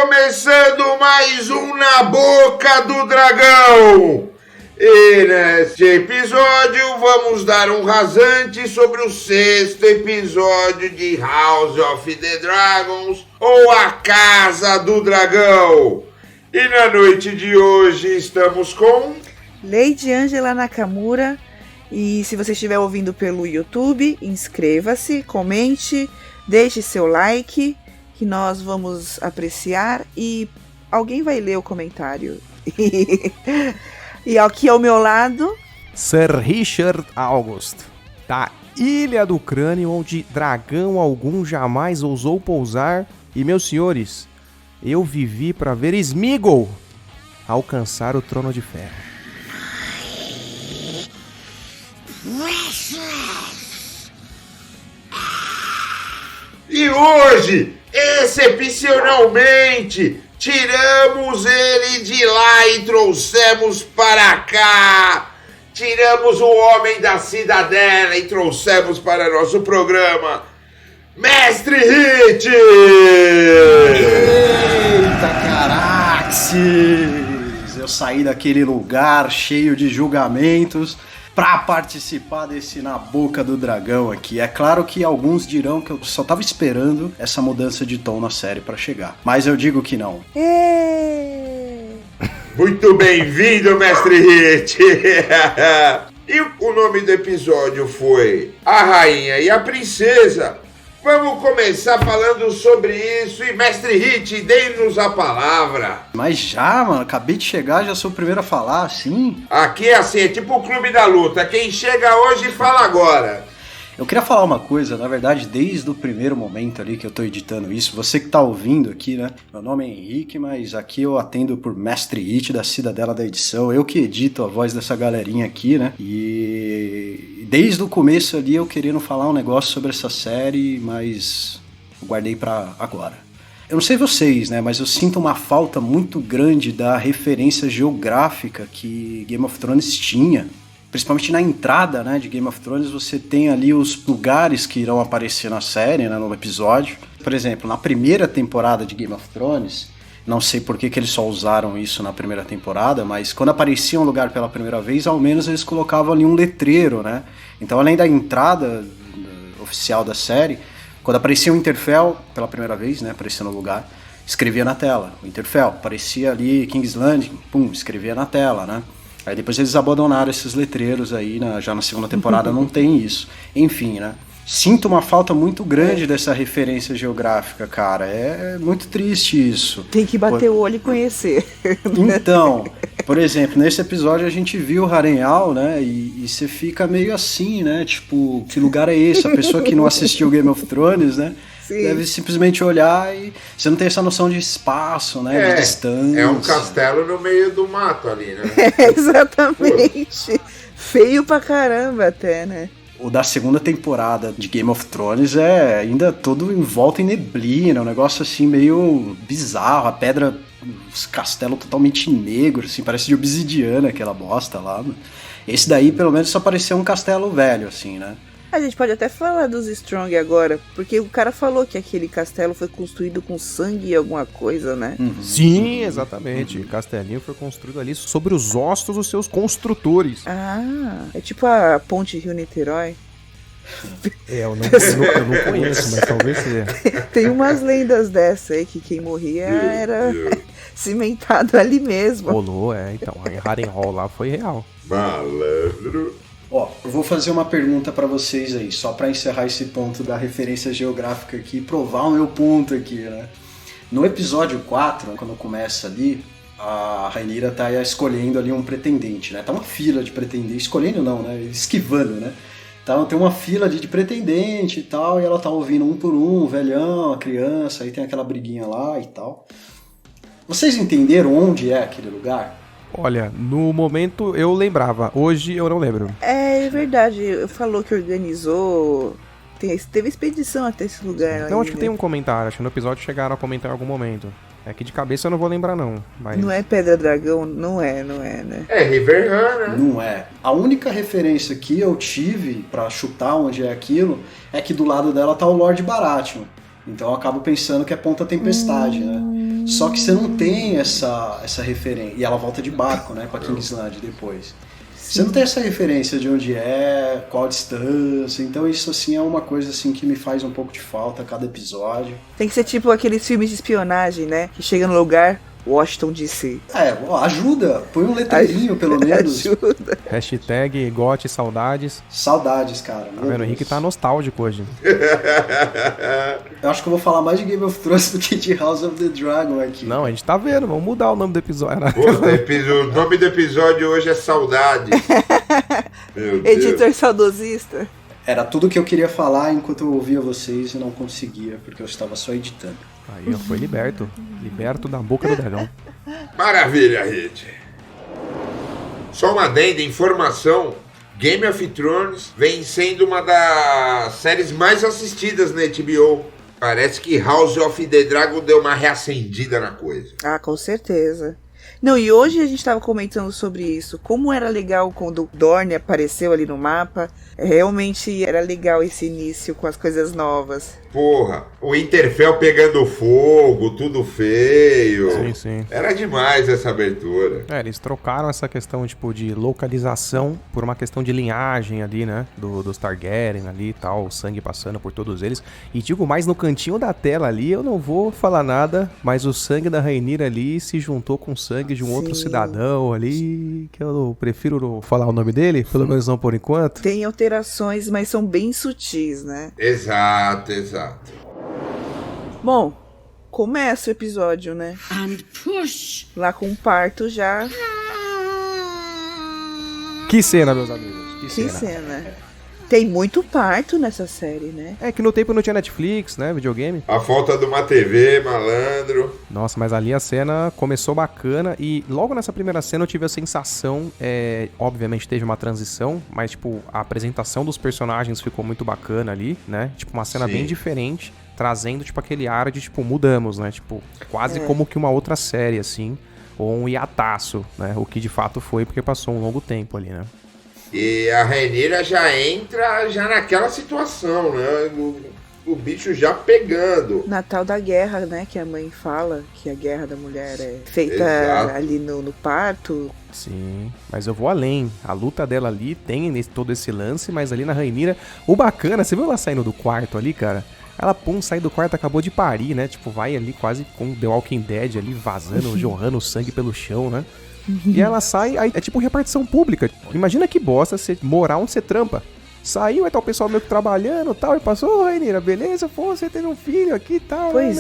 começando mais um Na Boca do Dragão. E neste episódio vamos dar um rasante sobre o 6º episódio de House of the Dragons, ou A Casa do Dragão. E na noite de hoje estamos com Lady Angela Nakamura. E se você estiver ouvindo pelo YouTube, inscreva-se, comente, deixe seu like, que nós vamos apreciar e alguém vai ler o comentário. E aqui ao meu lado, Sir Richard August, da Ilha do Crânio, onde dragão algum jamais ousou pousar. E, meus senhores, eu vivi para ver Sméagol alcançar o Trono de Ferro. E hoje, excepcionalmente, tiramos ele de lá e trouxemos para cá. Tiramos o homem da cidadela e trouxemos para nosso programa, Mestre Hit! Eita, caraxes! Eu saí daquele lugar cheio de julgamentos pra participar desse Na Boca do Dragão aqui. É claro que alguns dirão que eu só tava esperando essa mudança de tom na série pra chegar, mas eu digo que não. Muito bem-vindo, Mestre Hit! E o nome do episódio foi A Rainha e a Princesa. Vamos começar falando sobre isso e, Mestre Hit, dê-nos a palavra. Mas já, mano, acabei de chegar, já sou o primeiro a falar, assim? Aqui é assim, é tipo o Clube da Luta. Quem chega hoje fala agora. Eu queria falar uma coisa, na verdade, desde o primeiro momento ali que eu tô editando isso, você que tá ouvindo aqui, né? Meu nome é Henrique, mas aqui eu atendo por Mestre Hit da Cidadela da Edição, eu que edito a voz dessa galerinha aqui, né? E desde o começo ali eu querendo falar um negócio sobre essa série, mas eu guardei pra agora. Eu não sei vocês, né, mas eu sinto uma falta muito grande da referência geográfica que Game of Thrones tinha. Principalmente na entrada, né, de Game of Thrones, você tem ali os lugares que irão aparecer na série, né, no episódio. Por exemplo, na primeira temporada de Game of Thrones, não sei por que eles só usaram isso na primeira temporada, mas quando aparecia um lugar pela primeira vez, ao menos eles colocavam ali um letreiro, né? Então, além da entrada oficial da série, quando aparecia o Winterfell pela primeira vez, né, aparecia no lugar, escrevia na tela, Winterfell. Aparecia ali King's Landing, pum, escrevia na tela, né? Aí depois eles abandonaram esses letreiros aí, já na segunda temporada não tem isso. Enfim, né? Sinto uma falta muito grande dessa referência geográfica, cara. É muito triste isso. Tem que bater o olho e conhecer. Então, por exemplo, nesse episódio a gente viu Harrenhal, né? E você fica meio assim, né? Tipo, que lugar é esse? A pessoa que não assistiu Game of Thrones, né? Sim. Deve simplesmente olhar e você não tem essa noção de espaço, né? De distância. É um castelo no meio do mato ali, né? Exatamente. Feio pra caramba até, né? O da segunda temporada de Game of Thrones é ainda todo envolto em neblina, um negócio assim meio bizarro, a pedra, os castelos totalmente negros, assim, parece de obsidiana aquela bosta lá. Esse daí pelo menos só parecia um castelo velho, assim, né? A gente pode até falar dos Strong agora, porque o cara falou que aquele castelo foi construído com sangue e alguma coisa, né? Uhum. Sim, exatamente. O castelinho foi construído ali sobre os ossos dos seus construtores. Ah, é tipo a ponte Rio-Niterói. Eu não conheço, mas talvez seja. Tem umas lendas dessa aí, que quem morria era cimentado ali mesmo. Rolou, então. A Harrenhal lá foi real. Malandro. Ó, eu vou fazer uma pergunta pra vocês aí, só pra encerrar esse ponto da referência geográfica aqui e provar o meu ponto aqui, né? No episódio 4, quando começa ali, a Rhaenyra tá escolhendo ali um pretendente, né? Tá uma fila de pretendentes, escolhendo não, né? Esquivando, né? Então tem uma fila ali de pretendente e tal, e ela tá ouvindo um por um, o velhão, a criança, aí tem aquela briguinha lá e tal. Vocês entenderam onde é aquele lugar? Olha, no momento eu lembrava, hoje eu não lembro. É verdade, falou que organizou, teve expedição até esse lugar. Então aí, acho que né? tem um comentário, acho que no episódio chegaram a comentar em algum momento. É que de cabeça eu não vou lembrar não. Mas... Não é Pedra Dragão? Não é, né? É Riverrun, né? Não é. A única referência que eu tive pra chutar onde é aquilo é que do lado dela tá o Lord Baratheon. Então eu acabo pensando que é Ponta Tempestade, né? Só que você não tem essa referência. E ela volta de barco, né, pra Kingsland depois. Você não tem essa referência de onde é, qual a distância, então isso assim é uma coisa assim que me faz um pouco de falta a cada episódio. Tem que ser tipo aqueles filmes de espionagem, né? Que chega no lugar, Washington DC. Ajuda, põe um letreirinho pelo menos. Ajuda. Hashtag Gote Saudades. Saudades, cara. Tá vendo? O Henrique tá nostálgico hoje. Eu acho que eu vou falar mais de Game of Thrones do que de House of the Dragon aqui. Não, a gente tá vendo, vamos mudar o nome do episódio. O nome do episódio hoje é Saudade. Meu Deus. Editor saudosista. Era tudo que eu queria falar enquanto eu ouvia vocês e não conseguia, porque eu estava só editando. Aí, ó, foi liberto. Liberto da boca do dragão. Maravilha, Hit. Só uma adenda, informação. Game of Thrones vem sendo uma das séries mais assistidas na HBO. Parece que House of the Dragon deu uma reacendida na coisa. Ah, com certeza. Não, e hoje a gente tava comentando sobre isso. Como era legal quando o Dorne apareceu ali no mapa. Realmente era legal esse início com as coisas novas. Porra, o Winterfell pegando fogo, tudo feio. Sim, sim. Era demais essa abertura. Eles trocaram essa questão, tipo, de localização por uma questão de linhagem ali, né? Dos Targaryen ali e tal, o sangue passando por todos eles. E digo mais, no cantinho da tela ali, eu não vou falar nada, mas o sangue da Rhaenyra ali se juntou com o sangue de um outro cidadão ali, que eu prefiro não falar o nome dele, pelo menos não por enquanto. Tem alterações, mas são bem sutis, né? Exato. Bom, começa o episódio, né? And push. Lá com o parto já. Que cena, meus amigos. Que cena. Tem muito parto nessa série, né? É que no tempo não tinha Netflix, né? Videogame. A falta de uma TV, malandro. Nossa, mas ali a cena começou bacana e logo nessa primeira cena eu tive a sensação, obviamente teve uma transição, mas tipo, a apresentação dos personagens ficou muito bacana ali, né? Tipo, uma cena bem diferente, trazendo tipo aquele ar de tipo, mudamos, né? Tipo, quase como que uma outra série, assim, ou um hiataço, né? O que de fato foi porque passou um longo tempo ali, né? E a Rhaenyra já entra naquela situação, né? O bicho já pegando. Natal da guerra, né? Que a mãe fala que a guerra da mulher é feita ali no parto. Sim, mas eu vou além. A luta dela ali tem todo esse lance, mas ali na Rhaenyra, o bacana, você viu ela saindo do quarto ali, cara? Ela, sai do quarto, acabou de parir, né? Tipo, vai ali quase com The Walking Dead ali, vazando, jorrando sangue pelo chão, né? E ela sai, aí é tipo repartição pública. Imagina que bosta você morar onde você trampa. Saiu, aí tá o pessoal meio que trabalhando e tal, e passou, ô Rhaenyra, beleza? Pô, você teve um filho aqui e tal. Pois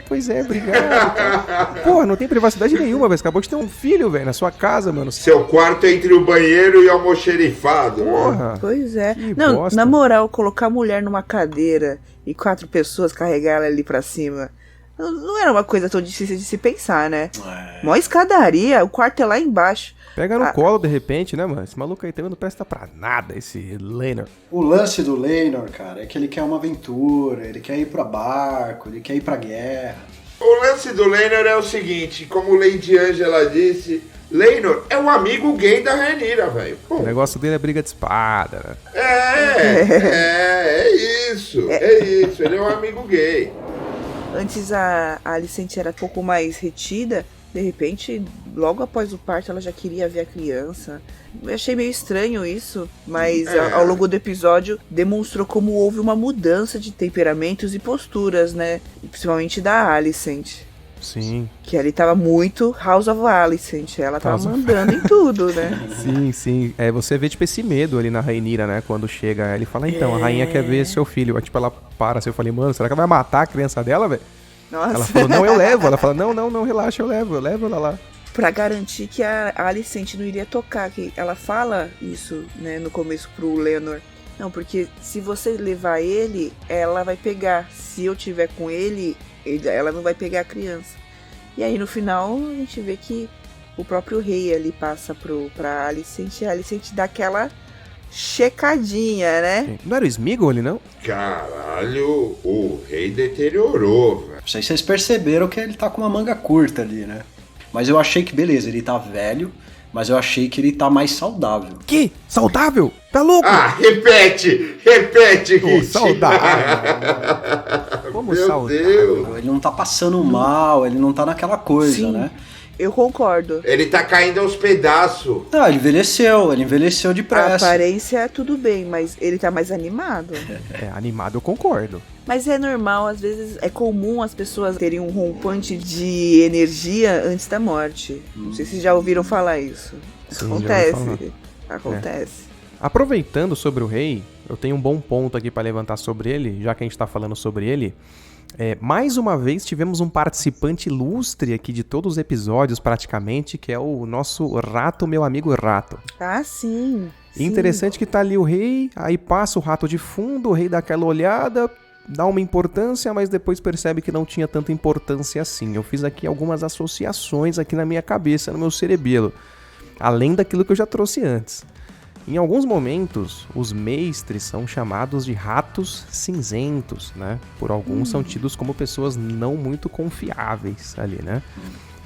Pois é, obrigado. Porra, não tem privacidade nenhuma, velho. Você acabou de ter um filho, velho, na sua casa, mano. Seu quarto é entre o banheiro e o almoxerifado. Porra. Pois é. Que Não, bosta. na moral, colocar a mulher numa cadeira e 4 pessoas carregar ela ali pra cima, não era uma coisa tão difícil de se pensar, né? Mó escadaria, o quarto é lá embaixo. Pega no colo, de repente, né, mano? Esse maluco aí também não presta pra nada, esse Laenor. O lance do Laenor, cara, é que ele quer uma aventura, ele quer ir pra barco, ele quer ir pra guerra. O lance do Laenor é o seguinte, como Lady Angela disse, Laenor é o amigo gay da Rhaenyra, velho. O negócio dele é briga de espada, né? É isso, ele é um amigo gay. Antes a Alicent era um pouco mais retida, de repente, logo após o parto, ela já queria ver a criança. Eu achei meio estranho isso, mas ao longo do episódio demonstrou como houve uma mudança de temperamentos e posturas, né? Principalmente da Alicent. Sim. Que ali tava muito House of Alicent, ela tava mandando em tudo, né? Sim. Você vê, tipo, esse medo ali na Rhaenyra, né? Quando chega, ele fala, então, a rainha quer ver seu filho. Aí, tipo, ela para, assim, eu falei, mano, será que ela vai matar a criança dela, velho? Nossa. Ela falou, não, eu levo. Ela fala, não, relaxa, eu levo ela lá. Pra garantir que a Alicent não iria tocar, que ela fala isso, né, no começo pro Laenor. Não, porque se você levar ele, ela vai pegar. Se eu tiver com ele, ela não vai pegar a criança. E aí no final a gente vê que o próprio rei ali passa pra Alicent, e a Alicent dá aquela checadinha, né? Não era o Sméagol ali, não? Caralho, o rei deteriorou, velho. Não sei se vocês perceberam que ele tá com uma manga curta ali, né? Mas eu achei que, beleza, ele tá velho, mas eu achei que ele tá mais saudável. Que? Saudável? Tá louco? Repete, Pô, Hit. saudável. Como Meu saudável? Deus. Ele não tá passando mal, ele não tá naquela coisa, Sim. né? Eu concordo. Ele tá caindo aos pedaços. Não, ele envelheceu A depressa. aparência tudo bem, mas ele tá mais animado. Animado eu concordo. Mas é normal, às vezes é comum as pessoas terem um rompante de energia antes da morte. Não sei se já ouviram falar isso. Sim, já ouvi falar. Acontece. Aproveitando sobre o rei, eu tenho um bom ponto aqui para levantar sobre ele, já que a gente tá falando sobre ele. Mais uma vez tivemos um participante ilustre aqui de todos os episódios praticamente, que é o nosso Rato, meu amigo Rato. Ah, sim. E interessante que tá ali o rei, aí passa o rato de fundo, o rei dá aquela olhada, dá uma importância, mas depois percebe que não tinha tanta importância assim. Eu fiz aqui algumas associações aqui na minha cabeça, no meu cerebelo, além daquilo que eu já trouxe antes. Em alguns momentos, os mestres são chamados de ratos cinzentos, né? Por alguns são tidos como pessoas não muito confiáveis ali, né?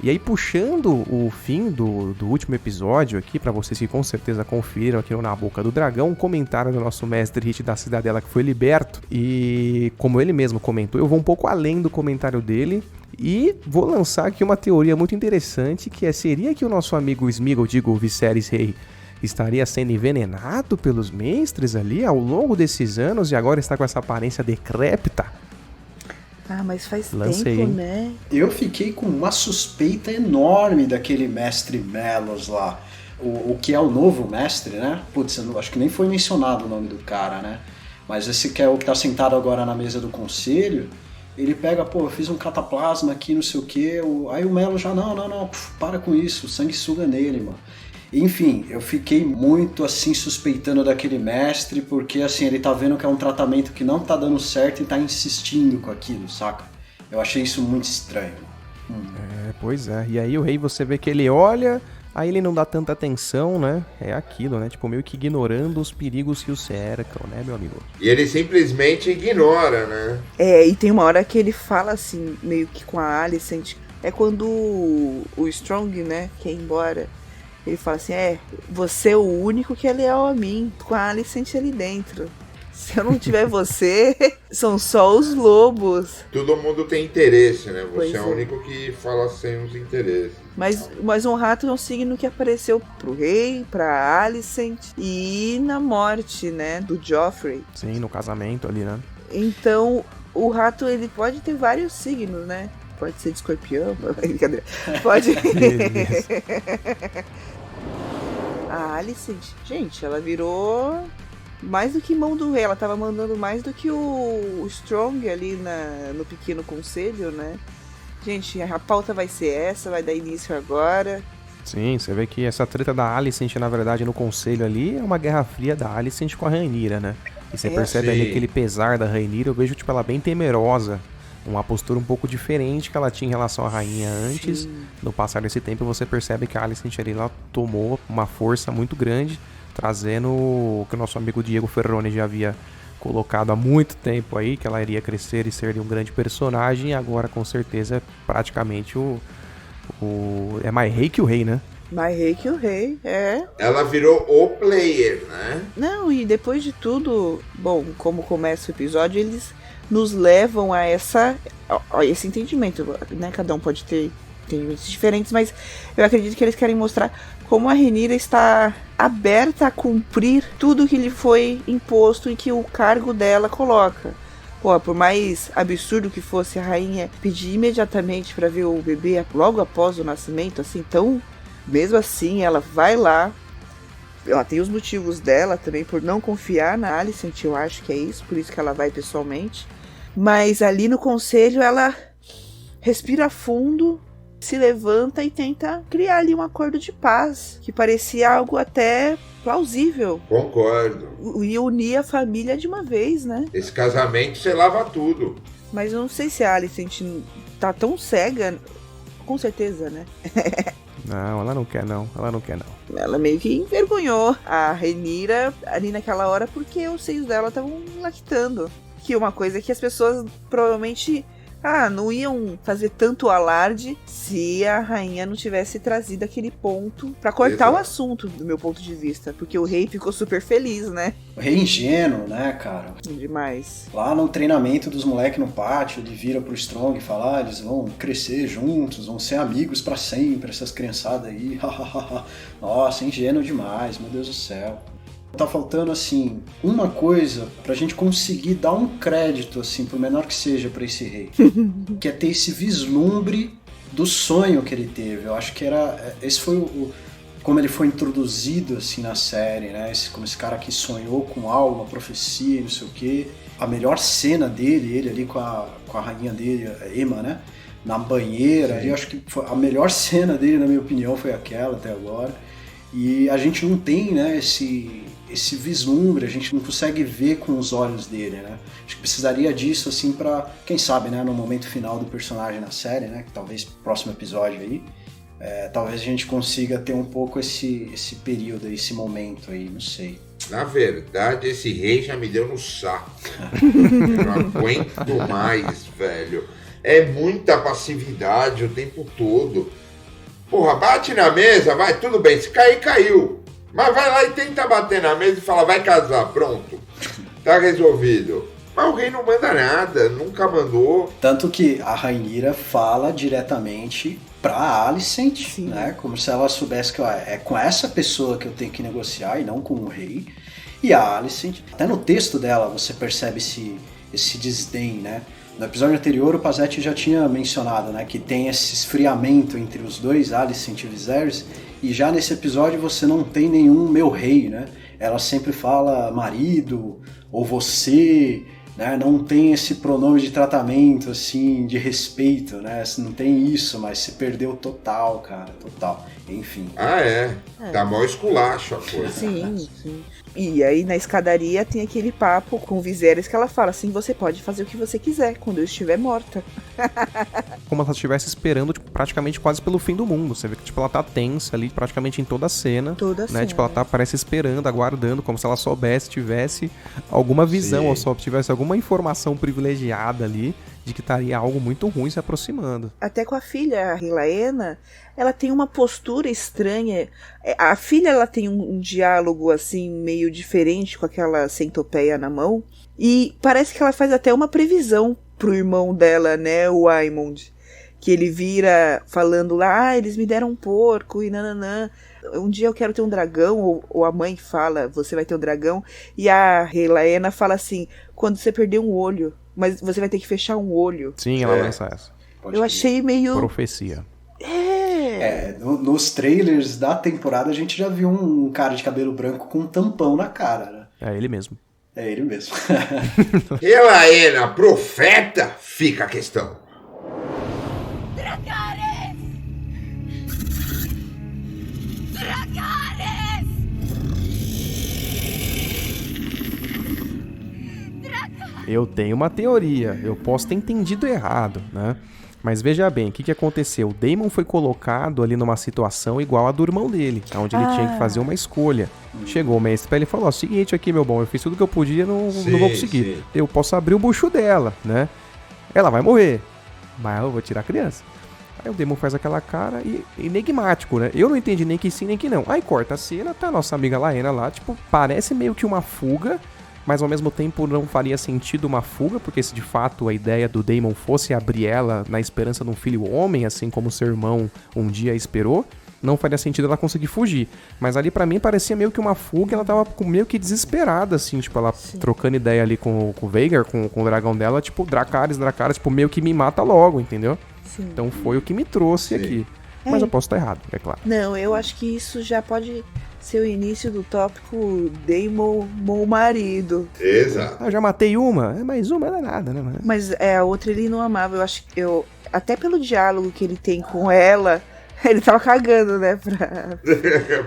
E aí, puxando o fim do último episódio aqui, pra vocês que com certeza conferiram aqui no Na Boca do Dragão, um comentário do nosso mestre Hit da Cidadela que foi liberto. E como ele mesmo comentou, eu vou um pouco além do comentário dele e vou lançar aqui uma teoria muito interessante, que seria que o nosso amigo Sméagol, digo, Viserys Rei, estaria sendo envenenado pelos mestres ali ao longo desses anos e agora está com essa aparência decrépita? Ah, mas faz Lancei, tempo, hein? né? Eu fiquei com uma suspeita enorme daquele mestre Melos lá. O que é o novo mestre, né? Putz, eu acho que nem foi mencionado o nome do cara, né? Mas esse que é o que tá sentado agora na mesa do conselho, ele pega, pô, eu fiz um cataplasma aqui, não sei o quê. Aí o Melo já, não, para com isso, o sanguessuga nele, mano. Enfim, eu fiquei muito, assim, suspeitando daquele mestre, porque, assim, ele tá vendo que é um tratamento que não tá dando certo e tá insistindo com aquilo, saca? Eu achei isso muito estranho. Pois é. E aí o rei, você vê que ele olha, aí ele não dá tanta atenção, né? É aquilo, né? Tipo, meio que ignorando os perigos que o cercam, né, meu amigo? E ele simplesmente ignora, né? E tem uma hora que ele fala assim, meio que com a Alicent. É quando o Strong, né, quer ir embora. Ele fala assim, você é o único que é leal a mim, com a Alicent ali dentro. Se eu não tiver você, são só os lobos. Todo mundo tem interesse, né? Pois Você é o único que fala sem os interesses. Mas um rato é um signo que apareceu pro rei, pra Alicent e na morte, né, do Joffrey. Sim, no casamento ali, né? Então, o rato, ele pode ter vários signos, né? Pode ser de escorpião, brincadeira. Pode... A Alicent, gente, ela virou mais do que mão do rei. Ela tava mandando mais do que o Strong ali no pequeno conselho, né? Gente, a pauta vai ser essa, vai dar início agora. Sim, você vê que essa treta da Alicent, na verdade, no conselho ali, é uma guerra fria da Alicent com a Rhaenyra, né? E você percebe ali aquele pesar da Rhaenyra, eu vejo, tipo, ela bem temerosa. Uma postura um pouco diferente que ela tinha em relação à rainha antes. Sim. No passar desse tempo, você percebe que a Alicent ali, ela tomou uma força muito grande, trazendo o que o nosso amigo Diego Ferrone já havia colocado há muito tempo aí, que ela iria crescer e ser um grande personagem, e agora com certeza é praticamente é mais rei que o rei, né? Mais rei que o rei, é. Ela virou o player, né? Não, e depois de tudo, bom, como começa o episódio, eles nos levam a esse entendimento, né? Cada um pode ter entendimentos diferentes, mas eu acredito que eles querem mostrar como a Rhaenyra está aberta a cumprir tudo que lhe foi imposto e que o cargo dela coloca. Pô, por mais absurdo que fosse a rainha pedir imediatamente para ver o bebê logo após o nascimento, assim, então, mesmo assim, ela vai lá. Ela tem os motivos dela também por não confiar na Alicent, eu acho que é isso, por isso que ela vai pessoalmente. Mas ali no conselho ela respira fundo, se levanta e tenta criar ali um acordo de paz, que parecia algo até plausível. Concordo. E unir a família de uma vez, né? Esse casamento você lava tudo. Mas eu não sei se a Alicent tá tão cega, com certeza, né? Não, ela não quer não, Ela meio que envergonhou a Rhaenyra ali naquela hora porque os seios dela estavam lactando. Que é uma coisa que as pessoas provavelmente não iam fazer tanto alarde se a rainha não tivesse trazido aquele ponto pra cortar o assunto, do meu ponto de vista. Porque o rei ficou super feliz, né? O rei ingênuo, né, cara? Demais. Lá no treinamento dos moleques no pátio, ele vira pro Strong e fala, eles vão crescer juntos, vão ser amigos pra sempre, essas criançadas aí. Nossa, ingênuo demais, meu Deus do céu. Tá faltando, assim, uma coisa pra gente conseguir dar um crédito, assim, por menor que seja pra esse rei. Que é ter esse vislumbre do sonho que ele teve. Eu acho que esse foi como ele foi introduzido, assim, na série, né? Como esse cara que sonhou com algo, uma profecia, não sei o quê. A melhor cena dele, ele ali com a rainha dele, a Emma, né? Na banheira, eu acho que a melhor cena dele, na minha opinião, foi aquela até agora. E a gente não tem, né, esse vislumbre, a gente não consegue ver com os olhos dele, né? Acho que precisaria disso, assim, pra, quem sabe, né, no momento final do personagem na série, né, que talvez próximo episódio aí, talvez a gente consiga ter um pouco esse período, esse momento aí, não sei. Na verdade, esse rei já me deu no saco. Eu não aguento mais, velho. É muita passividade o tempo todo. Porra, bate na mesa, vai, tudo bem, se cair, caiu. Mas vai lá e tenta bater na mesa e fala, vai casar, pronto. Tá resolvido. Mas o rei não manda nada, nunca mandou. Tanto que a Rhaenyra fala diretamente pra Alicent, né? Como se ela soubesse que é com essa pessoa que eu tenho que negociar e não com o rei. E a Alicent, até no texto dela você percebe esse desdém, né? No episódio anterior, o Pazetti já tinha mencionado, né, que tem esse esfriamento entre os dois, Alicent e Viserys, e já nesse episódio você não tem nenhum meu rei, né? Ela sempre fala marido ou você, né? Não tem esse pronome de tratamento, assim, de respeito, né? Não tem isso, mas se perdeu total, cara, total. Enfim. Tá mó esculacho a coisa. Sim. E aí na escadaria tem aquele papo com o Viserys que ela fala assim, você pode fazer o que você quiser quando eu estiver morta. Como se ela estivesse esperando, tipo, praticamente quase pelo fim do mundo. Você vê que tipo, ela tá tensa ali praticamente em toda a cena. Né? Tipo, ela tá, parece, esperando, aguardando, como se ela soubesse, tivesse alguma visão, ou só tivesse alguma informação privilegiada ali de que estaria algo muito ruim se aproximando. Até com a filha, a Rhaena, ela tem uma postura estranha. A filha, ela tem um diálogo assim meio diferente com aquela centopeia na mão, e parece que ela faz até uma previsão pro irmão dela, né, o Aemond, que ele vira falando lá, eles me deram um porco e nananã, um dia eu quero ter um dragão, ou a mãe fala, você vai ter um dragão, e a Rhaena fala assim, quando você perder um olho, mas você vai ter que fechar um olho. Sim, ela lança essa. Eu achei meio... Profecia. Nos trailers da temporada a gente já viu um cara de cabelo branco com um tampão na cara, né? É ele mesmo. É ele mesmo. Rhaena, profeta, fica a questão. Dracarys! Dracarys! Eu tenho uma teoria, eu posso ter entendido errado, né? Mas veja bem, o que aconteceu? O Daemon foi colocado ali numa situação igual a do irmão dele, onde ele tinha que fazer uma escolha. Chegou o mestre pra ele e falou, ó, seguinte aqui, meu bom, eu fiz tudo que eu podia, não vou conseguir. Sim. Eu posso abrir o bucho dela, né? Ela vai morrer, mas eu vou tirar a criança. Aí o Daemon faz aquela cara e enigmático, né? Eu não entendi nem que sim, nem que não. Aí corta a cena, tá a nossa amiga Laena lá, tipo, parece meio que uma fuga, mas ao mesmo tempo não faria sentido uma fuga, porque se de fato a ideia do Daemon fosse abrir ela na esperança de um filho homem, assim como seu irmão um dia esperou, não faria sentido ela conseguir fugir. Mas ali pra mim parecia meio que uma fuga, ela tava meio que desesperada, assim, tipo, ela trocando ideia ali com o Vhagar, com o dragão dela, tipo, Dracarys, tipo, meio que me mata logo, entendeu? Sim. Então foi o que me trouxe aqui. Mas eu posso estar errado, é claro. Não, eu acho que isso já pode ser o início do tópico Daemon, meu marido. Exato. Eu já matei uma, mas uma não é nada, né? Mas a outra ele não amava, eu acho que até pelo diálogo que ele tem com ela, ele tava cagando, né?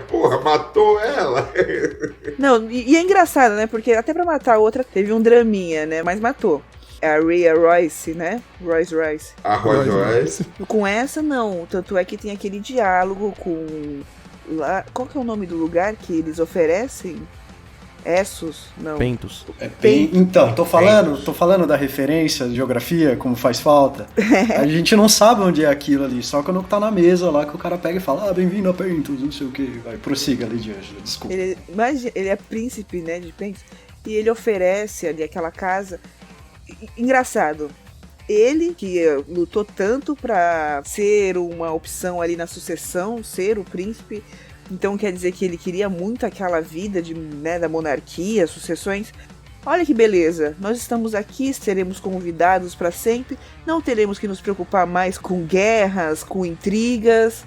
Porra, matou ela. Não, e é engraçado, né? Porque até pra matar a outra teve um draminha, né? Mas matou. A Rhea Royce, né? Royce. A Royce. Com essa, não. Tanto é que tem aquele diálogo com... Lá, qual que é o nome do lugar que eles oferecem? Essos? Não. Pentos. Então, tô falando da referência de geografia, como faz falta. A gente não sabe onde é aquilo ali, só quando tá na mesa lá que o cara pega e fala, bem-vindo a Pentos, não sei o que. Vai, prossiga ali, Ângela, desculpa. Ele é príncipe, né, de Pentos, e ele oferece ali aquela casa. Engraçado. Ele, que lutou tanto pra ser uma opção ali na sucessão, ser o príncipe, então quer dizer que ele queria muito aquela vida da monarquia, sucessões. Olha que beleza, nós estamos aqui, seremos convidados para sempre, não teremos que nos preocupar mais com guerras, com intrigas.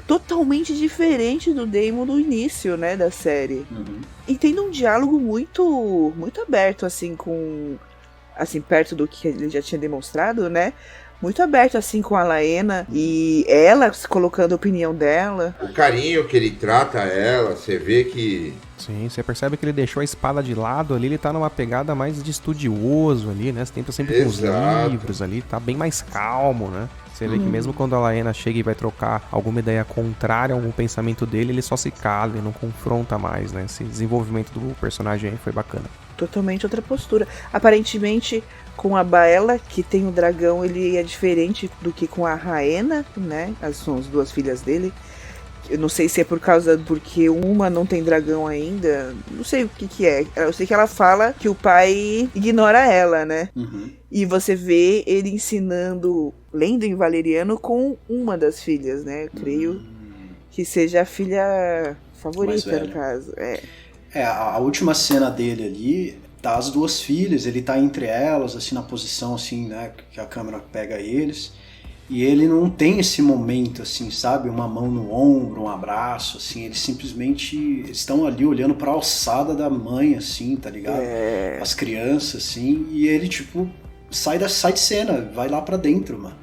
Totalmente diferente do Daemon no início, né, da série. Uhum. E tendo um diálogo muito, muito aberto, assim, perto do que ele já tinha demonstrado, né? Muito aberto, assim, com a Laena e ela se colocando a opinião dela. O carinho que ele trata ela, você vê que... Sim, você percebe que ele deixou a espada de lado ali, ele tá numa pegada mais de estudioso ali, né? Você tenta sempre com os livros ali, tá bem mais calmo, né? Você vê que mesmo quando a Laena chega e vai trocar alguma ideia contrária a algum pensamento dele, ele só se cala, ele não confronta mais, né? Esse desenvolvimento do personagem aí foi bacana. Totalmente outra postura. Aparentemente, com a Baela, que tem o dragão, ele é diferente do que com a Rhaena, né? São as duas filhas dele. Eu não sei se é porque uma não tem dragão ainda. Não sei o que é. Eu sei que ela fala que o pai ignora ela, né? Uhum. E você vê ele ensinando, lendo em valeriano com uma das filhas, né? Eu creio que seja a filha favorita, no caso. A última cena dele ali, tá as duas filhas, ele tá entre elas, assim, na posição, assim, né, que a câmera pega eles, e ele não tem esse momento, assim, sabe, uma mão no ombro, um abraço, assim, eles simplesmente estão ali olhando pra alçada da mãe, assim, tá ligado? As crianças, assim, e ele, tipo, sai de cena, vai lá pra dentro, mano.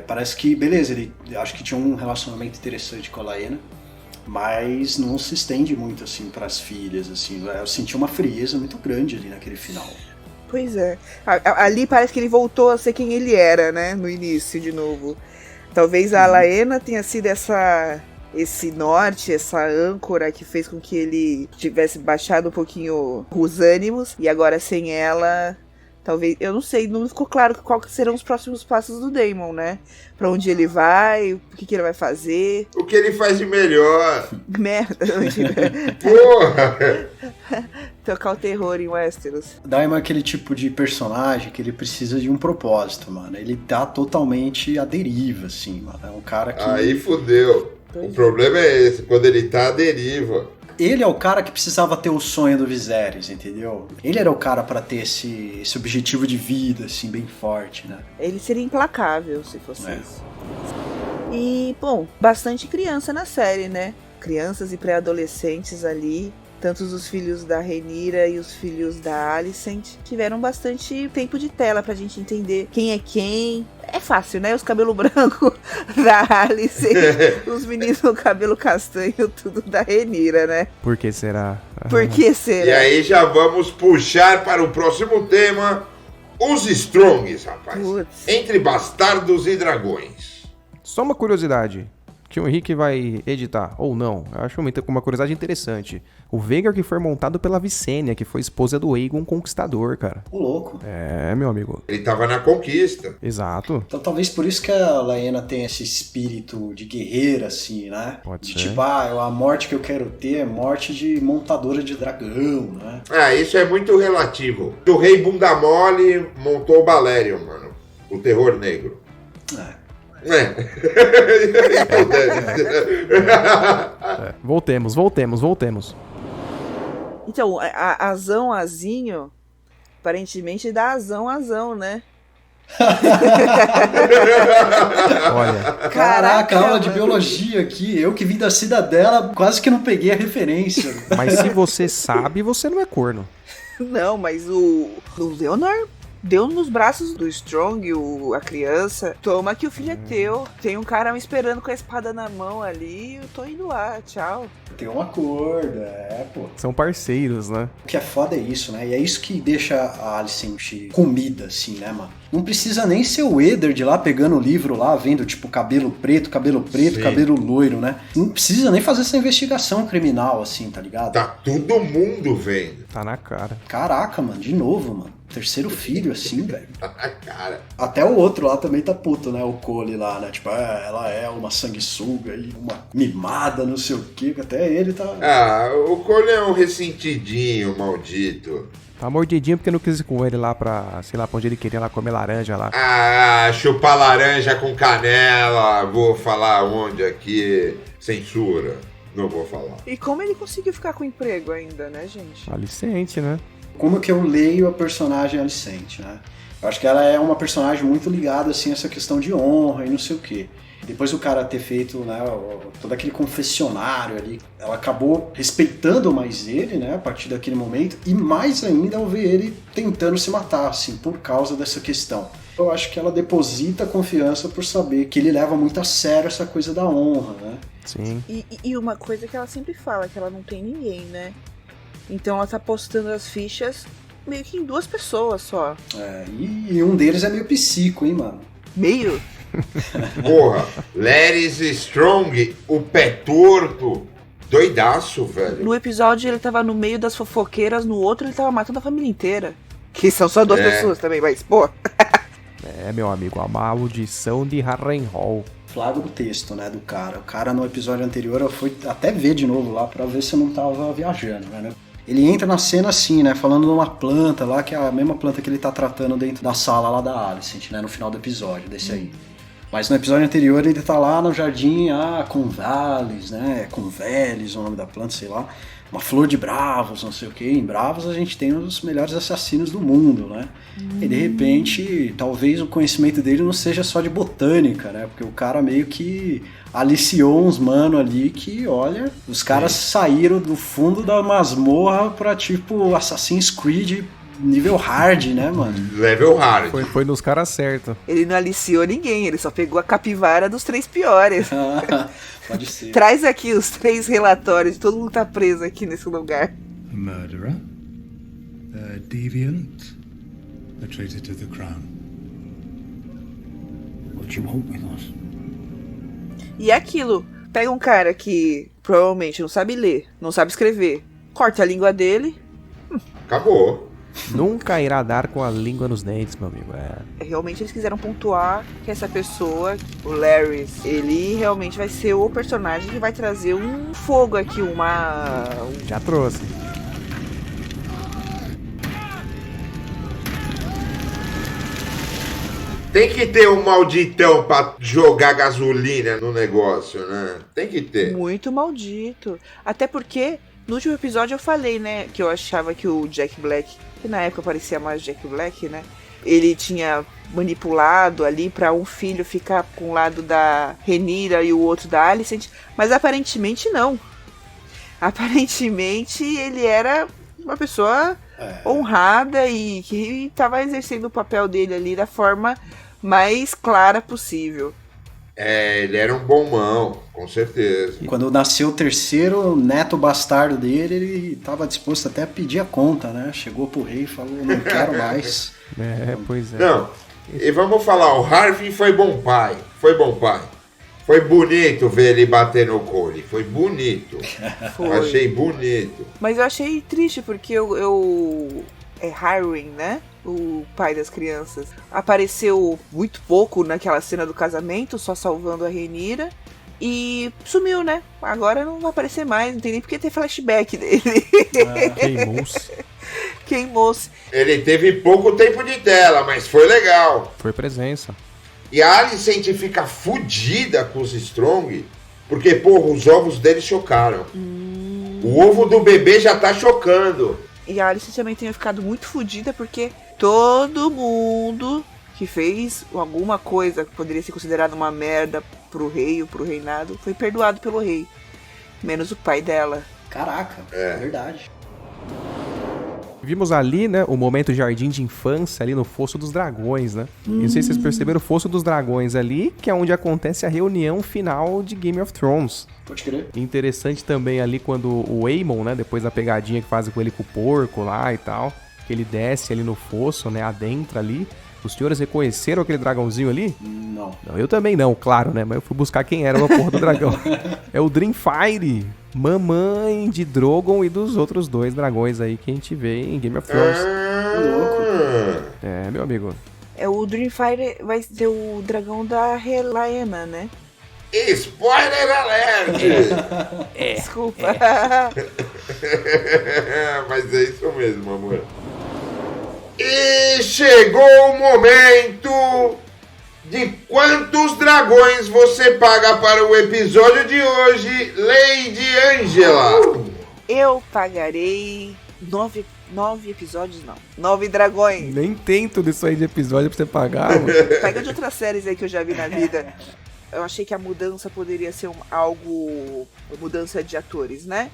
Parece que, beleza, ele acho que tinha um relacionamento interessante com a Laena, mas não se estende muito, assim, pras filhas, assim. Eu senti uma frieza muito grande ali naquele final. Pois é. Ali parece que ele voltou a ser quem ele era, né? No início, de novo. Talvez a Laena tenha sido esse norte, essa âncora que fez com que ele tivesse baixado um pouquinho os ânimos. E agora, sem ela... Talvez, eu não sei, não ficou claro quais serão os próximos passos do Daemon, né? Pra onde ele vai, o que ele vai fazer. O que ele faz de melhor. Merda. Porra! Tocar o terror em Westeros. Daemon é aquele tipo de personagem que ele precisa de um propósito, mano. Ele tá totalmente à deriva, assim, mano. É um cara que... Aí fudeu. O problema é esse, quando ele tá à deriva. Ele é o cara que precisava ter o sonho do Viserys, entendeu? Ele era o cara pra ter esse objetivo de vida, assim, bem forte, né? Ele seria implacável se fosse isso. E, bom, bastante criança na série, né? Crianças e pré-adolescentes ali. Tanto os filhos da Rhaenyra e os filhos da Alicent tiveram bastante tempo de tela pra gente entender quem é quem. É fácil, né? Os cabelos brancos da Alicent, os meninos com cabelo castanho, tudo da Rhaenyra, né? Por que será? Por que será? E aí já vamos puxar para o próximo tema, os Strongs, rapaz. Putz. Entre bastardos e dragões. Só uma curiosidade, que o Henrique vai editar, ou não, eu acho uma curiosidade interessante. O Vhagar que foi montado pela Visenya, que foi esposa do Aegon Conquistador, cara. O louco. É, meu amigo. Ele tava na conquista. Exato. Então talvez por isso que a Laena tem esse espírito de guerreira, assim, né? Pode de ser. tipo, a morte que eu quero ter é morte de montadora de dragão, né? Isso é muito relativo. O rei bunda mole montou o Balerion, mano. O terror negro. Voltemos. Então, azinho, aparentemente dá azão, né? Olha, Caraca, aula de mano. biologia aqui. Eu que vim da Cidadela, quase que não peguei a referência. mas se você sabe, você não é corno. Não, mas o Leonor deu nos braços do Strong, a criança. Toma que o filho é teu. Tem um cara me esperando com a espada na mão ali. Eu tô indo lá, tchau. Tem um acordo, pô. São parceiros, né? O que é foda é isso, né? E é isso que deixa a Alicent comida, assim, né, mano? Não precisa nem ser o Eddard lá pegando o livro lá, vendo, tipo, cabelo preto, Sim. cabelo loiro, né? Não precisa nem fazer essa investigação criminal, assim, tá ligado? Tá todo mundo vendo. Tá na cara. Caraca, mano, de novo, mano. Terceiro filho, assim, velho. Cara. Até o outro lá também tá puto, né? O Cole lá, né? Tipo, ela é uma sanguessuga e uma mimada, não sei o quê. Até ele tá... O Cole é um ressentidinho, maldito. Tá mordidinho porque não quis ir com ele lá pra, sei lá, pra onde ele queria lá comer laranja lá. Chupar laranja com canela. Vou falar onde aqui. Censura. Não vou falar. E como ele conseguiu ficar com emprego ainda, né, gente? Alicente, né? Como que eu leio a personagem Alicent, né? Eu acho que ela é uma personagem muito ligada, assim, a essa questão de honra e não sei o quê. Depois do cara ter feito, né, todo aquele confessionário ali, ela acabou respeitando mais ele, né, a partir daquele momento, e mais ainda ao ver ele tentando se matar, assim, por causa dessa questão. Eu acho que ela deposita confiança por saber que ele leva muito a sério essa coisa da honra, né? Sim. E uma coisa que ela sempre fala, que ela não tem ninguém, né? Então ela tá postando as fichas meio que em 2 pessoas só. E um deles é meio psico, hein, mano? Meio? Porra, Larys Strong, o pé torto. Doidaço, velho. No episódio ele tava no meio das fofoqueiras, no outro ele tava matando a família inteira. Que são só 2 pessoas também, mas, pô. Meu amigo, a maldição de Harrenhal. Flagra o texto, né, do cara. O cara no episódio anterior eu fui até ver de novo lá pra ver se eu não tava viajando, né? Ele entra na cena assim, né, falando de uma planta lá, que é a mesma planta que ele tá tratando dentro da sala lá da Alicent, né, no final do episódio, desse aí. Mas no episódio anterior ele tá lá no jardim, Convalis, né, Convelis, o nome da planta, sei lá. Uma flor de Bravos, não sei o que. Em Bravos a gente tem um dos melhores assassinos do mundo, né? E de repente, talvez o conhecimento dele não seja só de botânica, né? Porque o cara meio que aliciou uns mano ali que, olha, os caras saíram do fundo da masmorra pra tipo Assassin's Creed nível hard, né, mano? Level hard. Foi nos caras certos. Ele não aliciou ninguém, ele só pegou a capivara dos 3 piores. Pode ser. Traz aqui os 3 relatórios, todo mundo tá preso aqui nesse lugar. A murderer, a deviant, a traitor to the crown. What do you want with us? E é aquilo, pega um cara que provavelmente não sabe ler, não sabe escrever, corta a língua dele. Acabou. Nunca irá dar com a língua nos dentes, meu amigo. Realmente eles quiseram pontuar que essa pessoa, o Larys, ele realmente vai ser o personagem que vai trazer um fogo aqui, Já trouxe. Tem que ter um malditão pra jogar gasolina no negócio, né? Tem que ter. Muito maldito. Até porque no último episódio eu falei, né, que eu achava que o Jack Black, que na época parecia mais Jack Black, né, ele tinha manipulado ali pra um filho ficar com o lado da Rhaenyra e o outro da Alicent, mas aparentemente não. Aparentemente ele era uma pessoa honrada e que estava exercendo o papel dele ali da forma mais clara possível. Ele era um bom mão, com certeza. Quando nasceu o terceiro neto bastardo dele, ele estava disposto até a pedir a conta, né? Chegou pro rei e falou, não quero mais. Pois é. Não, e vamos falar, o Harvey foi bom pai. Foi bom pai. Foi bonito ver ele bater no Cole. Foi bonito. Foi. Achei bonito. Mas eu achei triste porque é Harwin, né? O pai das crianças. Apareceu muito pouco naquela cena do casamento, só salvando a Rhaenyra. E sumiu, né? Agora não vai aparecer mais, não tem nem porque ter flashback dele. Queimou-se. Queimou-se. Ele teve pouco tempo de tela, mas foi legal. Foi presença. E a Alicent fica fudida com os Strong, porque, porra, os ovos dele chocaram. O ovo do bebê já tá chocando. E a Alice também tenha ficado muito fodida porque todo mundo que fez alguma coisa que poderia ser considerada uma merda pro rei ou pro reinado foi perdoado pelo rei. Menos o pai dela. Caraca, é verdade. Vimos ali, né, o momento jardim de infância ali no Fosso dos Dragões, né? E não sei se vocês perceberam o Fosso dos Dragões ali, que é onde acontece a reunião final de Game of Thrones. Pode crer. Interessante também ali quando o Aemon, né, depois da pegadinha que fazem com ele com o porco lá e tal, que ele desce ali no fosso, né, adentra ali. Os senhores reconheceram aquele dragãozinho ali? Não. Não, eu também não, claro, né? Mas eu fui buscar quem era a porra do dragão. É o Dreamfire, mamãe de Drogon e dos outros 2 dragões aí que a gente vê em Game of Thrones. Louco. É, meu amigo. É, o Dreamfire vai ser o dragão da Helaena, né? Spoiler alert! Desculpa. Mas é isso mesmo, amor. E chegou o momento de quantos dragões você paga para o episódio de hoje, Lady Angela. Eu pagarei 9 episódios, não. 9 dragões. Nem tem tudo isso aí de episódio pra você pagar, mano. Pega de outras séries aí que eu já vi na vida. Eu achei que a mudança poderia ser mudança de atores, né?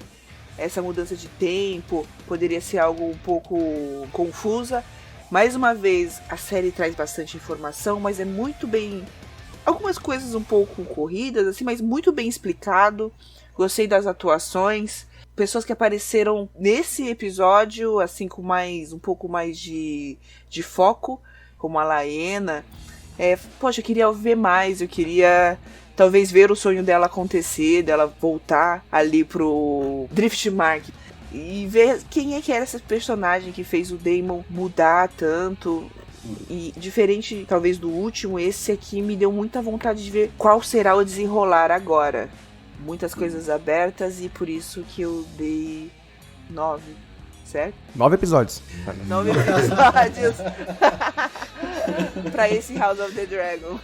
Essa mudança de tempo poderia ser algo um pouco confusa. Mais uma vez, a série traz bastante informação, mas é muito bem... Algumas coisas um pouco corridas, assim, mas muito bem explicado. Gostei das atuações. Pessoas que apareceram nesse episódio, assim, com um pouco mais de foco, como a Laena. Poxa, eu queria ver mais, eu queria talvez ver o sonho dela acontecer, dela voltar ali pro Driftmark e ver quem é que era esse personagem que fez o Daemon mudar tanto. E diferente talvez do último, esse aqui me deu muita vontade de ver qual será o desenrolar agora. Muitas coisas abertas e por isso que eu dei 9, certo? 9 episódios. 9 episódios pra esse House of the Dragon.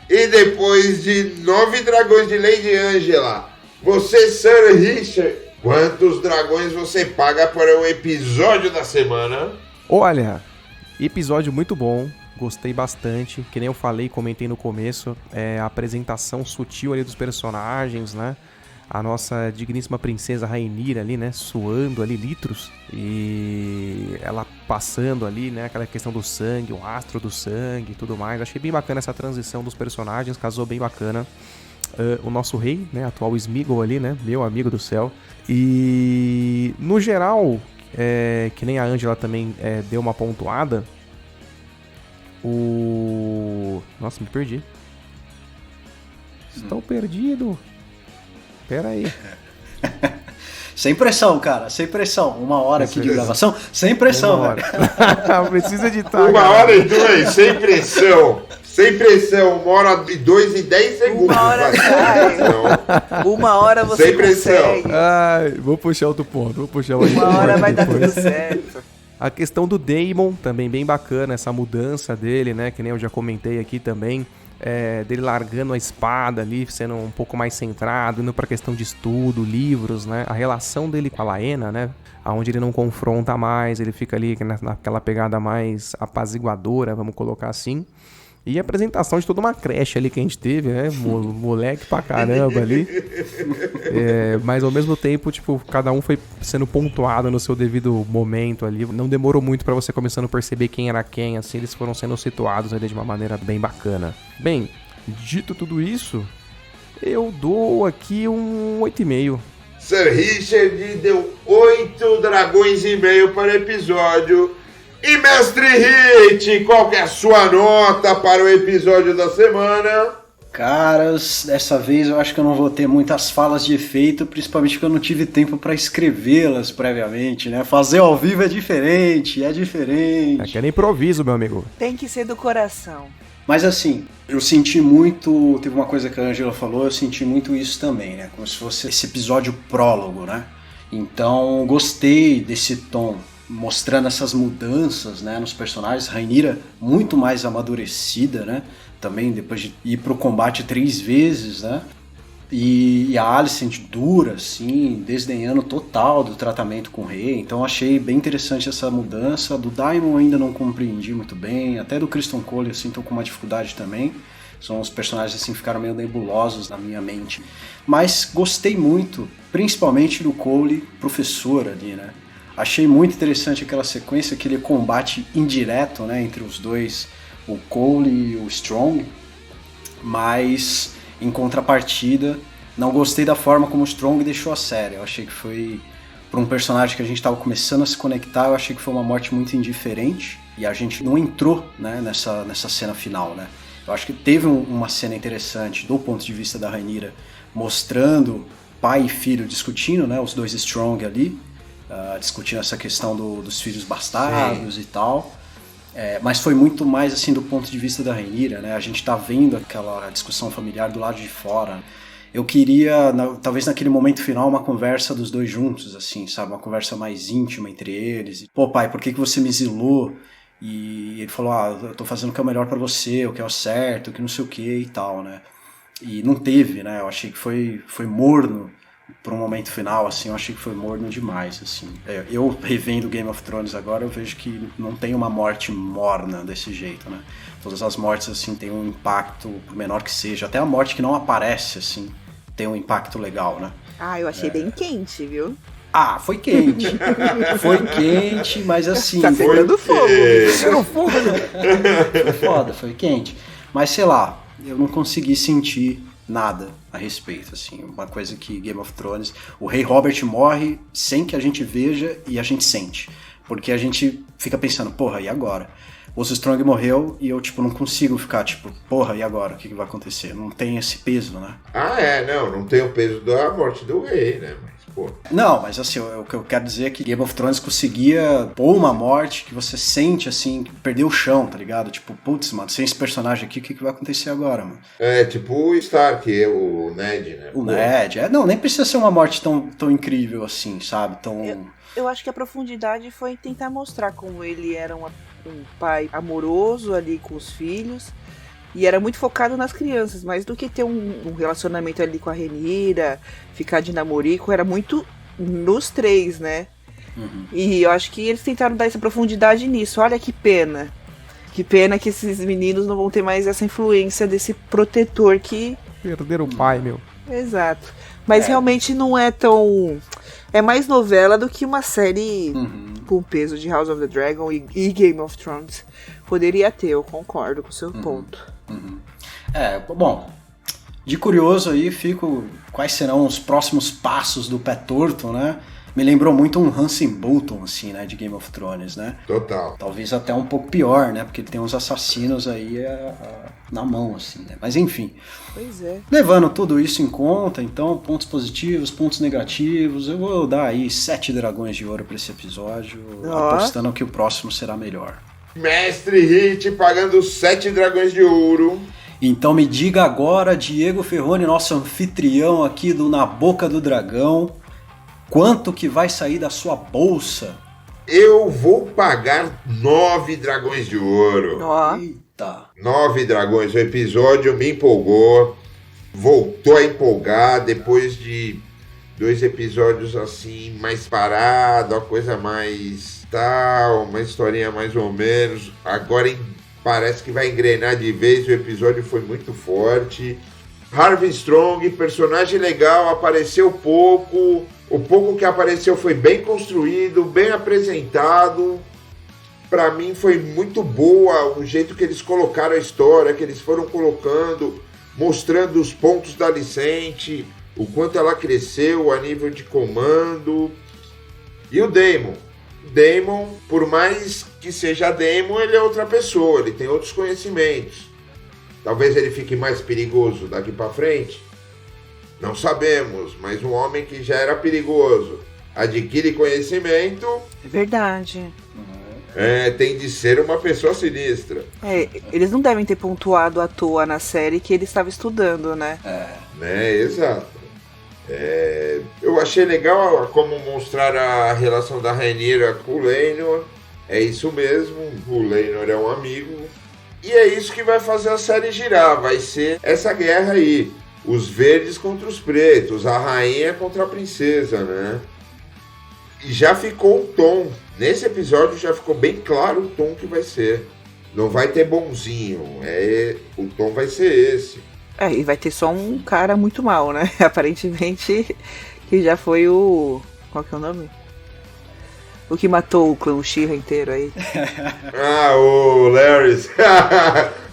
E depois de 9 dragões de Lady Angela, você, Sir Richard, quantos dragões você paga para o episódio da semana? Olha, episódio muito bom, gostei bastante, que nem eu falei, comentei no começo, a apresentação sutil ali dos personagens, né? A nossa digníssima princesa Rhaenyra ali, né, suando ali litros, e ela passando ali, né, aquela questão do sangue, o astro do sangue e tudo mais. Achei bem bacana essa transição dos personagens, casou bem bacana. O nosso rei, né, atual Sméagol ali, né, meu amigo do céu. E no geral, que nem a Angela também deu uma pontuada, Nossa, me perdi. Estou perdido. Pera aí. Sem pressão, cara, sem pressão. 1 hora aqui de gravação, sem pressão, velho. Precisa editar. 1 hora e 2, sem pressão. Sem pressão, 1 hora e 2 e 10 segundos. 1 hora sai. 1 hora você sem pressão. consegue. Ai, vou puxar outro ponto. 1 hora vai dar tudo certo. A questão do Daemon, também bem bacana, essa mudança dele, né? Que nem eu já comentei aqui também. Dele largando a espada ali, sendo um pouco mais centrado, indo pra questão de estudo, livros, né? A relação dele com a Laena, né? Onde ele não confronta mais, ele fica ali naquela pegada mais apaziguadora, vamos colocar assim. E a apresentação de toda uma creche ali que a gente teve, né? Moleque pra caramba ali. Mas ao mesmo tempo, tipo, cada um foi sendo pontuado no seu devido momento ali. Não demorou muito pra você começando a perceber quem era quem, assim. Eles foram sendo situados ali de uma maneira bem bacana. Bem, dito tudo isso, eu dou aqui um 8,5. Sir Richard deu 8 dragões e meio para o episódio. E Mestre Hit, qual que é a sua nota para o episódio da semana? Caras, dessa vez eu acho que eu não vou ter muitas falas de efeito, principalmente porque eu não tive tempo para escrevê-las previamente, né? Fazer ao vivo é diferente, Aqui é improviso, meu amigo. Tem que ser do coração. Mas assim, eu senti muito, teve uma coisa que a Angela falou, eu senti muito isso também, né? Como se fosse esse episódio prólogo, né? Então, gostei desse tom, mostrando essas mudanças, né, nos personagens. Rhaenyra muito mais amadurecida, né, também depois de ir pro combate 3 vezes, né, e a Alicent dura, assim, desdenhando total do tratamento com o rei. Então achei bem interessante essa mudança. Do Daemon ainda não compreendi muito bem, até do Criston Cole, assim, tô com uma dificuldade também. São os personagens, assim, ficaram meio nebulosos na minha mente. Mas gostei muito, principalmente do Cole, professor ali, né. Achei muito interessante aquela sequência, aquele combate indireto, né, entre os dois, o Cole e o Strong, mas em contrapartida, não gostei da forma como o Strong deixou a série. Eu achei que foi, para um personagem que a gente estava começando a se conectar, eu achei que foi uma morte muito indiferente e a gente não entrou, né, nessa cena final, né. Eu acho que teve uma cena interessante do ponto de vista da Rhaenyra, mostrando pai e filho discutindo, né, os dois Strong ali, discutindo essa questão dos filhos bastardos. Sim. E tal, mas foi muito mais assim do ponto de vista da Rhaenyra, né? A gente tá vendo aquela discussão familiar do lado de fora. Eu queria, talvez naquele momento final, uma conversa dos dois juntos, assim, sabe? Uma conversa mais íntima entre eles. Pô, pai, por que você me exilou? E ele falou, eu tô fazendo o que é o melhor pra você, o que é o certo, o que não sei o que e tal, né? E não teve, né? Eu achei que foi morno. Por um momento final, assim, eu achei que foi morno demais, assim. Eu revendo Game of Thrones agora, eu vejo que não tem uma morte morna desse jeito, né? Todas as mortes, assim, têm um impacto, por menor que seja. Até a morte que não aparece, assim, tem um impacto legal, né? Eu achei bem quente, viu? Foi quente. Foi quente, mas assim... Tá pegando fogo. Pegando fogo, né? Foi foda, foi quente. Mas, sei lá, eu não consegui sentir nada a respeito, assim, uma coisa que Game of Thrones, o Rei Robert morre sem que a gente veja e a gente sente, porque a gente fica pensando, porra, e agora? O Strong morreu e eu, tipo, não consigo ficar, tipo, porra, e agora? O que vai acontecer? Não tem esse peso, né? Não tem o peso da morte do rei, né? Pô. Não, mas assim, o que eu quero dizer é que Game of Thrones conseguia pôr uma morte que você sente, assim, perder o chão, tá ligado? Tipo, putz, mano, sem esse personagem aqui, o que vai acontecer agora, mano? Tipo o Stark, o Ned, né? O Ned, não, nem precisa ser uma morte tão incrível assim, sabe? Eu acho que a profundidade foi tentar mostrar como ele era um pai amoroso ali com os filhos. E era muito focado nas crianças, mais do que ter um relacionamento ali com a Rhaenyra, ficar de namorico, era muito nos três, né? Uhum. E eu acho que eles tentaram dar essa profundidade nisso. Olha que pena. Que pena que esses meninos não vão ter mais essa influência desse protetor que... Perderam o pai, meu. Exato. Mas realmente não é tão... É mais novela do que uma série com o peso de House of the Dragon e Game of Thrones. Poderia ter, eu concordo com o seu ponto. Bom, de curioso aí fico quais serão os próximos passos do Pé Torto, né? Me lembrou muito um Hansen Bolton, assim, né, de Game of Thrones, né? Total. Talvez até um pouco pior, né? Porque ele tem uns assassinos aí na mão, assim, né? Mas enfim. Pois é. Levando tudo isso em conta, então, pontos positivos, pontos negativos, eu vou dar aí 7 dragões de ouro pra esse episódio, apostando que o próximo será melhor. Mestre Hit pagando 7 dragões de ouro. Então me diga agora, Diego Ferroni, nosso anfitrião aqui do Na Boca do Dragão, quanto que vai sair da sua bolsa? Eu vou pagar 9 dragões de ouro. Eita. 9 dragões. O episódio me empolgou. Voltou a empolgar depois de 2 episódios assim, mais parado, a coisa mais tal, uma historinha mais ou menos. Agora parece que vai engrenar de vez. O episódio foi muito forte. Harvey Strong, personagem legal, apareceu pouco. O pouco que apareceu foi bem construído, bem apresentado. Pra mim foi muito boa o jeito que eles colocaram a história, que eles foram colocando, mostrando os pontos da Alicente, o quanto ela cresceu a nível de comando. E o Daemon. Daemon, por mais que seja Daemon, ele é outra pessoa, ele tem outros conhecimentos. Talvez ele fique mais perigoso daqui pra frente. Não sabemos, mas um homem que já era perigoso adquire conhecimento. É verdade. Tem de ser uma pessoa sinistra. Eles não devem ter pontuado à toa na série que ele estava estudando, né? Exato. Eu achei legal como mostrar a relação da Rhaenyra com o Laenor. É isso mesmo, o Laenor é um amigo. E é isso que vai fazer a série girar, vai ser essa guerra aí. Os verdes contra os pretos, a rainha contra a princesa, né? E já ficou o tom. Nesse episódio já ficou bem claro o tom que vai ser. Não vai ter bonzinho, o tom vai ser esse. E vai ter só um cara muito mal, né? Aparentemente, que já foi o... Qual que é o nome? O que matou o clã Uchiha inteiro aí. Ah, o Larrys.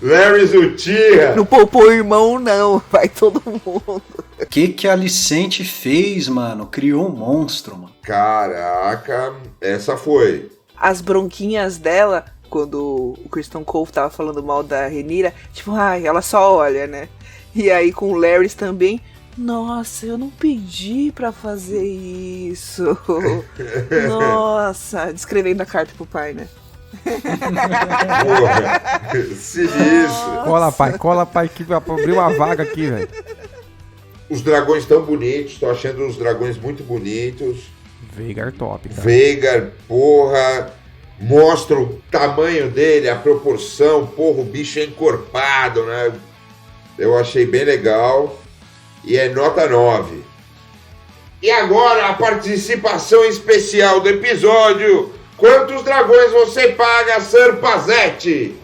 Larrys Uchiha. Não poupou o irmão, não. Vai todo mundo. Que a Alicente fez, mano? Criou um monstro, mano. Caraca, essa foi. As bronquinhas dela, quando o Kristen Cole tava falando mal da Rhaenyra, tipo, ai, ela só olha, né? E aí com o Larrys também, nossa, eu não pedi pra fazer isso. Nossa, descrevendo a carta pro pai, né? Porra, sinistro. Cola, pai, que vai abrir uma vaga aqui, velho. Os dragões tão bonitos, tô achando os dragões muito bonitos. Veigar top, cara. Veigar, porra, mostra o tamanho dele, a proporção, porra, o bicho é encorpado, né? Eu achei bem legal. E é nota 9. E agora a participação especial do episódio. Quantos dragões você paga, Sir Pazetti?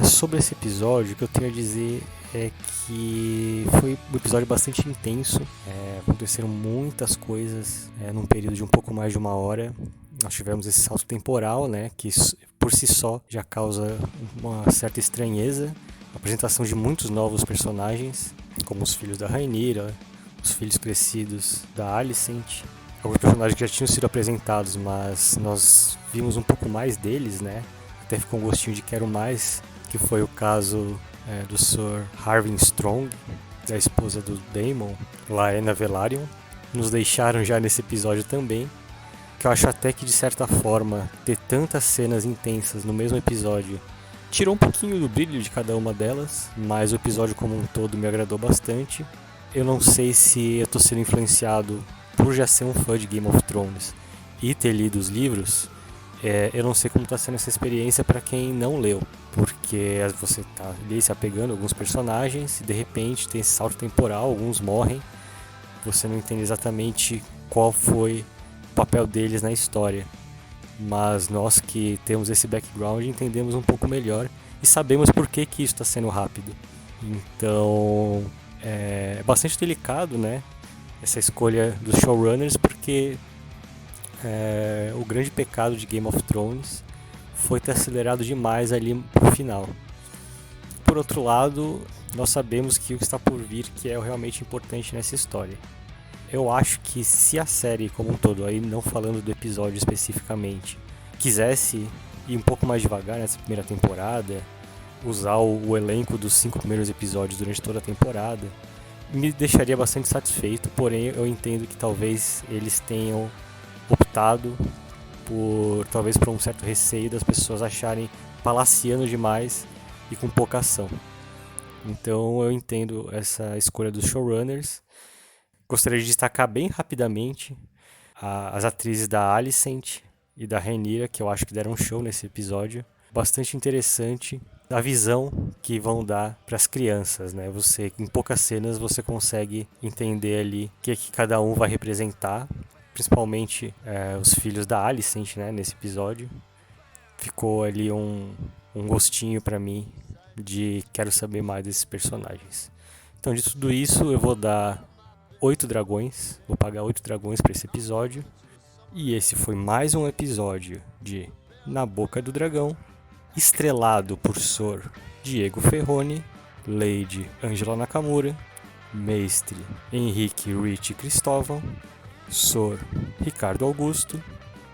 Sobre esse episódio, o que eu tenho a dizer é que foi um episódio bastante intenso. Aconteceram muitas coisas num período de um pouco mais de 1 hora. Nós tivemos esse salto temporal, né, que por si só já causa uma certa estranheza. A apresentação de muitos novos personagens, como os filhos da Rhaenyra, os filhos crescidos da Alicent. Alguns personagens que já tinham sido apresentados, mas nós vimos um pouco mais deles, né? Até ficou um gostinho de quero mais, que foi o caso do Sir Harwin Strong, da esposa do Daemon, Laena Velaryon. Nos deixaram já nesse episódio também, que eu acho até que de certa forma ter tantas cenas intensas no mesmo episódio tirou um pouquinho do brilho de cada uma delas, mas o episódio como um todo me agradou bastante. Eu não sei se eu tô sendo influenciado por já ser um fã de Game of Thrones e ter lido os livros. Eu não sei como está sendo essa experiência para quem não leu, porque você está ali se apegando a alguns personagens e de repente tem esse salto temporal, alguns morrem, você não entende exatamente qual foi o papel deles na história, mas nós que temos esse background entendemos um pouco melhor e sabemos por que isso está sendo rápido. Então é bastante delicado, né, essa escolha dos showrunners, porque o grande pecado de Game of Thrones foi ter acelerado demais ali pro final. Por outro lado, nós sabemos que o que está por vir que é realmente importante nessa história. Eu acho que se a série como um todo, aí não falando do episódio especificamente, quisesse ir um pouco mais devagar nessa primeira temporada, usar o elenco dos 5 primeiros episódios durante toda a temporada, me deixaria bastante satisfeito, porém eu entendo que talvez eles tenham optado talvez por um certo receio das pessoas acharem palaciano demais e com pouca ação. Então eu entendo essa escolha dos showrunners. Gostaria de destacar bem rapidamente as atrizes da Alicent e da Rhaenyra, que eu acho que deram um show nesse episódio. Bastante interessante a visão que vão dar para as crianças, né? Você, em poucas cenas você consegue entender ali o que cada um vai representar, principalmente os filhos da Alicent, né? Nesse episódio ficou ali um gostinho para mim de quero saber mais desses personagens. Então, de tudo isso eu vou dar 8 dragões, vou pagar 8 dragões para esse episódio. E esse foi mais um episódio de Na Boca do Dragão, estrelado por Sr. Diego Ferrone, Lady Angela Nakamura, Mestre Henrique Rich Cristóvão, Sr. Ricardo Augusto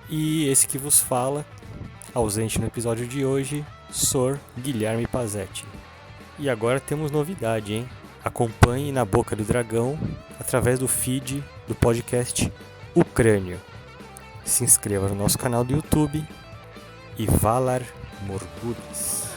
e esse que vos fala, ausente no episódio de hoje, Sr. Guilherme Pazetti. E agora temos novidade, hein? Acompanhe Na Boca do Dragão através do feed do podcast O Crânio. Se inscreva no nosso canal do YouTube e Valar Morghulis.